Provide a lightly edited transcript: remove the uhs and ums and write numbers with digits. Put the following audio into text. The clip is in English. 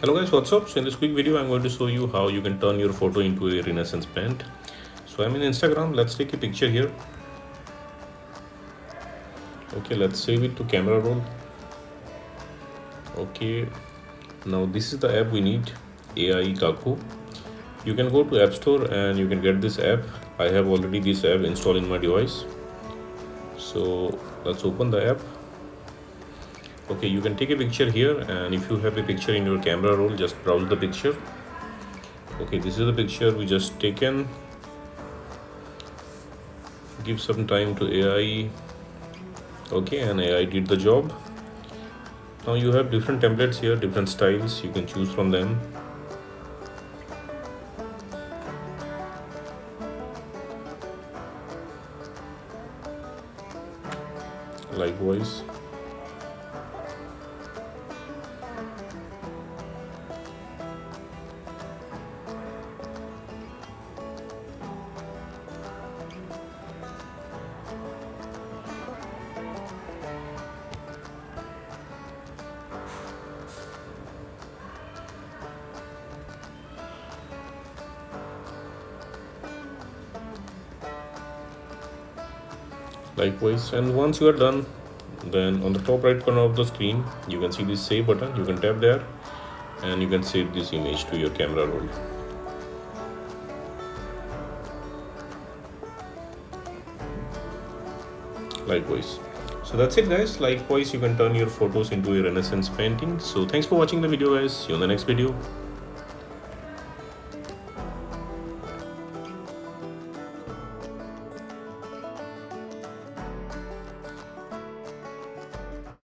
Hello guys, what's up? So in this quick video I'm going to show you how you can turn your photo into a Renaissance paint. So I'm in Instagram. Let's take a picture here. Okay, let's save it to camera roll. Okay, now this is the app we need, AI Kaku. You can go to App Store and you can get this app. I have already this app installed in my device. So let's open the app. Okay, you can take a picture here, and if you have a picture in your camera roll, just browse the picture. Okay, this is the picture we just taken. Give some time to AI. Okay, and AI did the job. Now you have different templates here, different styles, you can choose from them. Likewise, and once you are done, then on the top right corner of the screen you can see this save button. You can tap there and you can save this image to your camera roll. Likewise, so that's it guys. Likewise, you can turn your photos into a Renaissance painting. So thanks for watching the video guys. See you in the next video.